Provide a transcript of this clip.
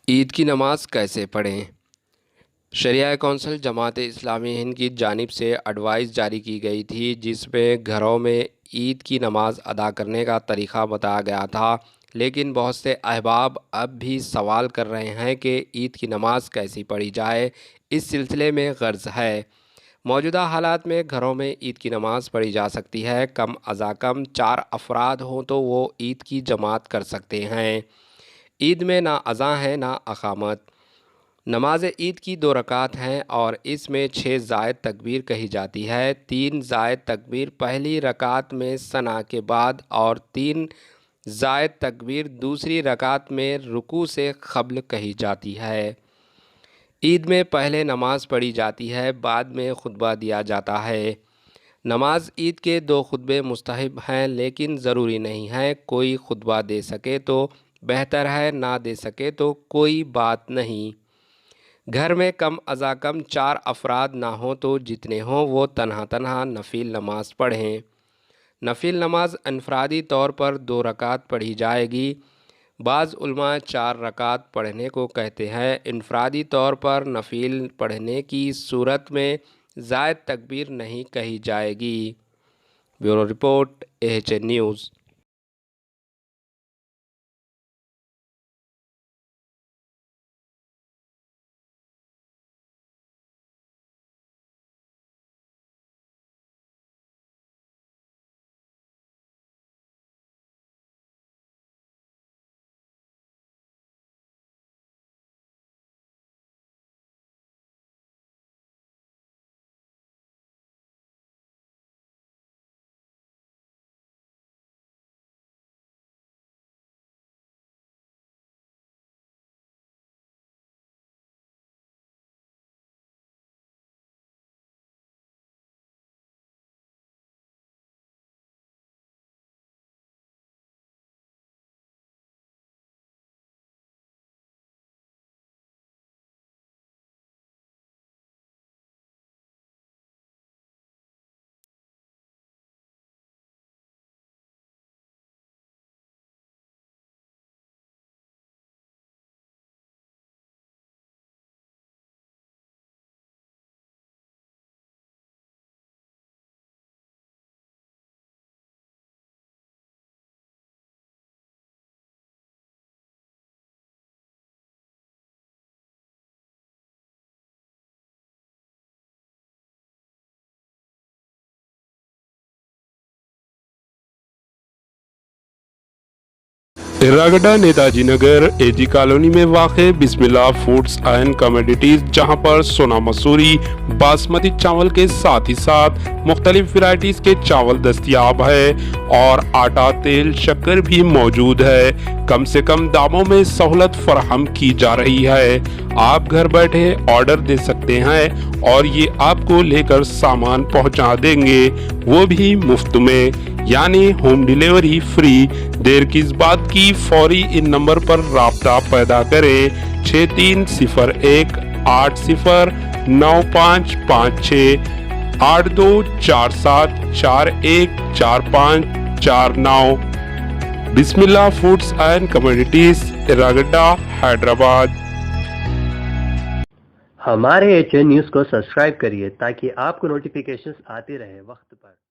ईद की नमाज़ कैसे पढ़ें? शरिया कौंसिल जमात इस्लामी हिंद की जानिब से एडवाइस जारी की गई थी, जिसमें घरों में ईद की नमाज़ अदा करने का तरीक़ा बताया गया था। लेकिन बहुत से अहबाब अब भी सवाल कर रहे हैं कि ईद की नमाज़ कैसी पढ़ी जाए। इस सिलसिले में गर्ज़ है, मौजूदा हालात में घरों में ईद की नमाज़ पढ़ी जा सकती है। कम अज़ा कम 4 अफराद हों तो वो ईद की जमात कर सकते हैं। ईद में ना अज़ां है ना अक़ामत। नमाज ईद की 2 रकात हैं और इसमें 6 ज़ायद तकबीर कही जाती है। 3 ज़ायद तकबीर पहली रकात में सना के बाद और 3 ज़ायद तकबीर दूसरी रकात में रुकू से क़ब्ल कही जाती है। ईद में पहले नमाज पढ़ी जाती है, बाद में खुतबा दिया जाता है। नमाज ईद के 2 खुतबे मुस्तहब हैं, लेकिन ज़रूरी नहीं है। कोई खुतबा दे सके तो बेहतर है, ना दे सके तो कोई बात नहीं। घर में कम अज़ा कम 4 अफराद ना हों तो जितने हों वो तन्हा तन्हा नफिल नमाज पढ़ें। नफिल नमाज अनफरादी तौर पर 2 रकात पढ़ी जाएगी। बाज़ उलमा 4 रकात पढ़ने को कहते हैं। इनफरादी तौर पर नफिल पढ़ने की सूरत में ज़ायद तकबीर नहीं कही जाएगी। Bureau report, AHN news. Erragadda Netaji Nagar AG colony में वाक़े बिस्मिल्लाह फूड्स एंड कमोडिटीज, जहां पर सोना मसूरी बासमती चावल के साथ ही साथ मुख्तलिफ वैरायटीज के चावल दस्तियाब है और आटा तेल शक्कर भी मौजूद है। कम से कम दामों में सहूलत फराहम की जा रही है। आप घर बैठे ऑर्डर दे सकते हैं और ये आपको लेकर सामान पहुंचा देंगे, वो भी मुफ्त में, यानी होम डिलीवरी फ्री। देर किस बात की, फौरी इन नंबर पर राब्ता पैदा करें 6301 809556 8247 414549। बिस्मिल्लाह foods and commodities, Erragadda, Hyderabad. हमारे HN न्यूज़ को सब्सक्राइब करिए ताकि आपको नोटिफिकेशंस आते रहे वक्त पर।